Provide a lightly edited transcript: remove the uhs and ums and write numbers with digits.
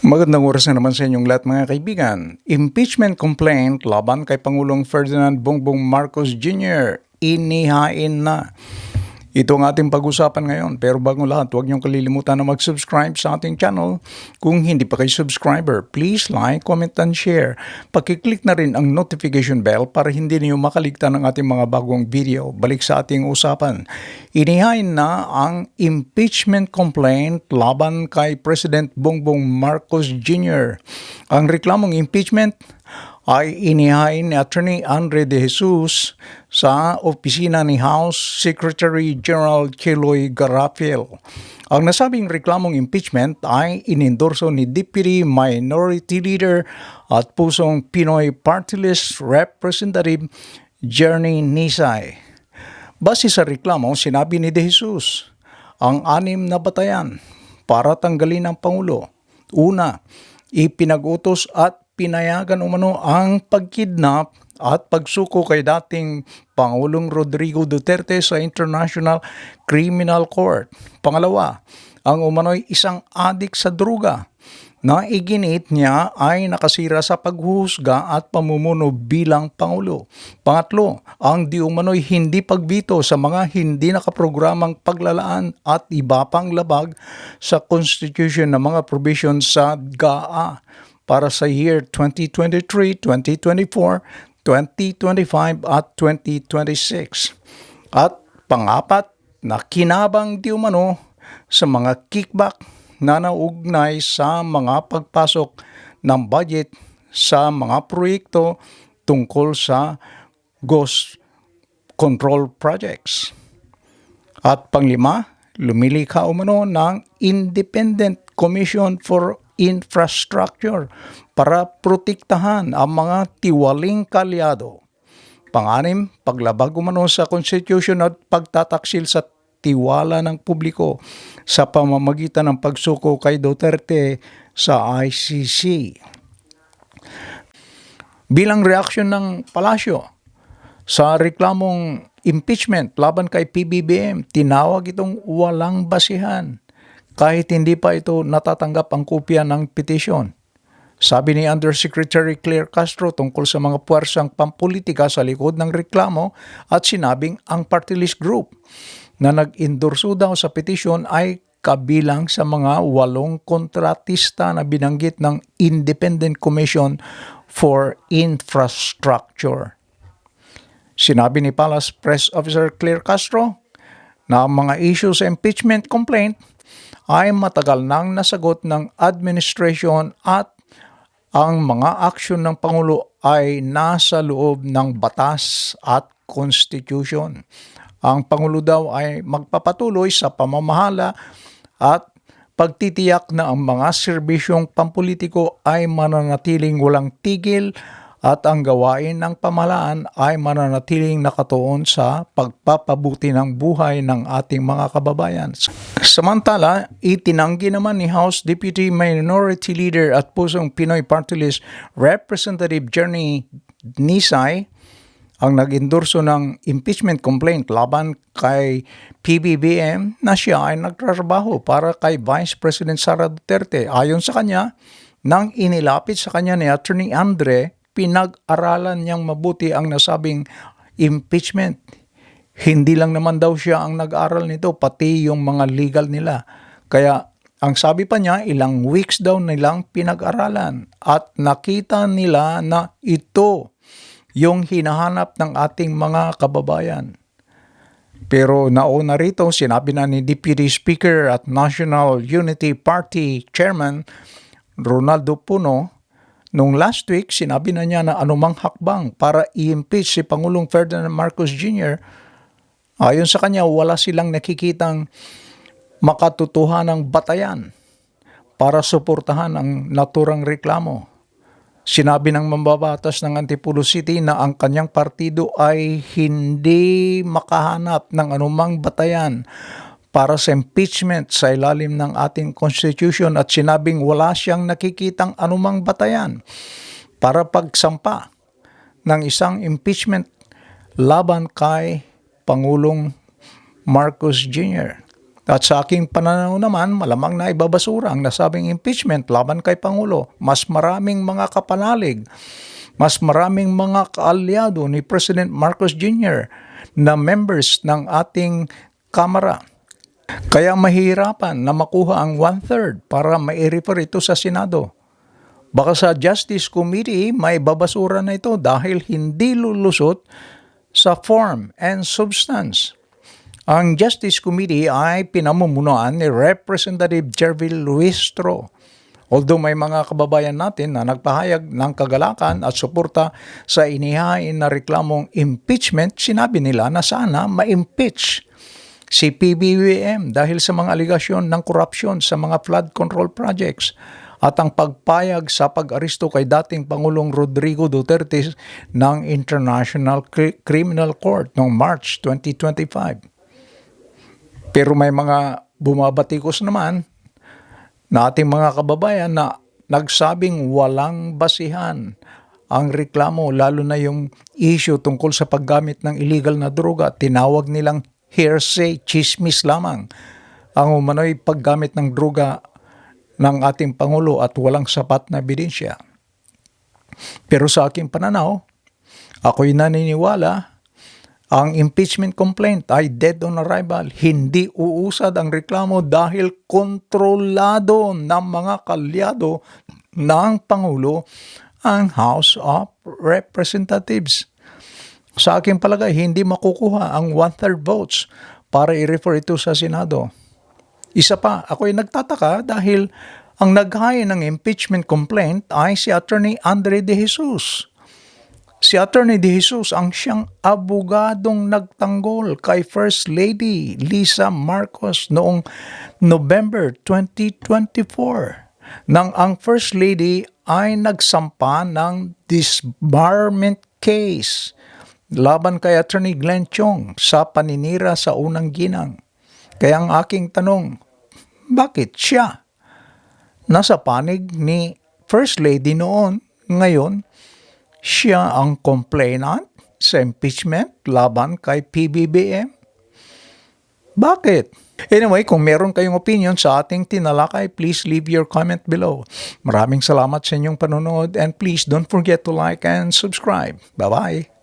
Magandang oras na naman sa inyong lahat mga kaibigan. Impeachment complaint laban kay Pangulong Ferdinand Bongbong Marcos Jr. inihain na. Ito ang ating pag-usapan ngayon. Pero bago lahat, huwag niyong kalilimutan na mag-subscribe sa ating channel. Kung hindi pa kayo subscriber, please like, comment, and share. Pakiclick na rin ang notification bell para hindi niyo makaligtan ng ating mga bagong video. Balik sa ating usapan. Inihain na ang impeachment complaint laban kay President Bongbong Marcos Jr. Ang reklamong impeachment ay inihain ni Attorney Andre De Jesus sa opisina ni House Secretary General Chelo Garapil. Ang nasabing reklamong impeachment ay inendorso ni Deputy Minority Leader at pusong Pinoy Party List Representative Jerny Nisay. Base sa reklamo, sinabi ni De Jesus, ang 6 na batayan para tanggalin ang Pangulo. Una, ipinag-utos at pinayagan umano ang pagkidnap at pagsuko kay dating Pangulong Rodrigo Duterte sa International Criminal Court. Pangalawa, ang umano'y isang adik sa droga na iginit niya ay nakasira sa paghuhusga at pamumuno bilang Pangulo. Pangatlo, ang di umano'y hindi pagbito sa mga hindi nakaprogramang paglalaan at iba pang labag sa Constitution ng mga provisions sa GAA para sa year 2023, 2024, 2025 at 2026. At pangapat, na kinabang di umano sa mga kickback na naugnay sa mga pagpasok ng budget sa mga proyekto tungkol sa ghost control projects. At panglima, lumilika umano ng Independent Commission for Infrastructure para protektahan ang mga tiwaling kalyado. Panganim, paglabag umano sa Constitution at pagtataksil sa tiwala ng publiko sa pamamagitan ng pagsuko kay Duterte sa ICC. Bilang reaksyon ng palasyo sa reklamong impeachment laban kay PBBM, tinawag itong walang basihan kahit hindi pa ito natatanggap ang kopya ng petisyon. Sabi ni Undersecretary Claire Castro tungkol sa mga puwersang pampolitika sa likod ng reklamo at sinabing ang party list group na nag-endorso daw sa petisyon ay kabilang sa mga 8 kontratista na binanggit ng Independent Commission for Infrastructure. Sinabi ni Palace Press Officer Claire Castro na ang mga issue sa impeachment complaint ay matagal nang nasagot ng administration at ang mga aksyon ng Pangulo ay nasa loob ng batas at constitution. Ang Pangulo daw ay magpapatuloy sa pamamahala at pagtitiyak na ang mga serbisyong pampolitiko ay mananatiling walang tigil at ang gawain ng pamahalaan ay mananatiling nakatuon sa pagpapabuti ng buhay ng ating mga kababayan. Samantala, itinanggi naman ni House Deputy Minority Leader at pusong Pinoy Party List Representative Jerny Nisay ang nag-endorso ng impeachment complaint laban kay PBBM na siya ay nagtrabaho para kay Vice President Sara Duterte. Ayon sa kanya, nang inilapit sa kanya ni Attorney Andre, pinag-aralan niyang mabuti ang nasabing impeachment. Hindi lang naman daw siya ang nag-aral nito, pati yung mga legal nila. Kaya ang sabi pa niya, ilang weeks daw nilang pinag-aralan at nakita nila na ito yung hinahanap ng ating mga kababayan. Pero nauna rito, sinabi na ni Deputy Speaker at National Unity Party Chairman Ronaldo Puno, noong last week, sinabi na niya na anumang hakbang para i-impeach si Pangulong Ferdinand Marcos Jr., ayon sa kanya, wala silang nakikitang makatotohanang batayan para suportahan ang naturang reklamo. Sinabi ng mambabatas ng Antipolo City na ang kanyang partido ay hindi makahanap ng anumang batayan para sa impeachment sa ilalim ng ating Constitution at sinabing wala siyang nakikitang anumang batayan para pagsampa ng isang impeachment laban kay Pangulong Marcos Jr. At sa aking pananaw naman, malamang na ibabasura ang nasabing impeachment laban kay Pangulo. Mas maraming mga kapanalig, mas maraming mga kaalyado ni President Marcos Jr. na members ng ating Kamara. Kaya mahihirapan na makuha ang 1/3 para mai-refer ito sa Senado. Baka sa Justice Committee may babasura na ito dahil hindi lulusot sa form and substance. Ang Justice Committee ay pinamumunuan ni Representative Jervil Luistro. Although may mga kababayan natin na nagpahayag ng kagalakan at suporta sa inihain na reklamong impeachment, sinabi nila na sana ma-impeach si PBBM dahil sa mga aligasyon ng korupsyon sa mga flood control projects at ang pagpayag sa pag-aresto kay dating Pangulong Rodrigo Duterte ng International Criminal Court noong March 2025. Pero may mga bumabatikos naman na ating mga kababayan na nagsabing walang basihan ang reklamo, lalo na yung issue tungkol sa paggamit ng illegal na droga. Tinawag nilang hearsay, chismis lamang ang umano'y paggamit ng droga ng ating Pangulo at walang sapat na ebidensya. Pero sa aking pananaw, ako'y naniniwala ang impeachment complaint ay dead on arrival. Hindi uusad ang reklamo dahil kontrolado ng mga kalyado ng Pangulo ang House of Representatives. Sa aking palagay, hindi makukuha ang 1/3 votes para i-refer ito sa Senado. Isa pa, ako'y nagtataka dahil ang naghain ng impeachment complaint ay si Attorney Andre De Jesus. Si Attorney De Jesus ang siyang abogadong nagtanggol kay First Lady Lisa Marcos noong November 2024 nang ang First Lady ay nagsampa ng disbarment case laban kay Attorney Glenn Chong sa paninira sa unang ginang. Kaya ang aking tanong, bakit siya? Nasa panig ni First Lady noon, ngayon, siya ang complainant sa impeachment laban kay PBBM? Bakit? Anyway, kung meron kayong opinion sa ating tinalakay, please leave your comment below. Maraming salamat sa inyong panonood and please don't forget to like and subscribe. Bye-bye!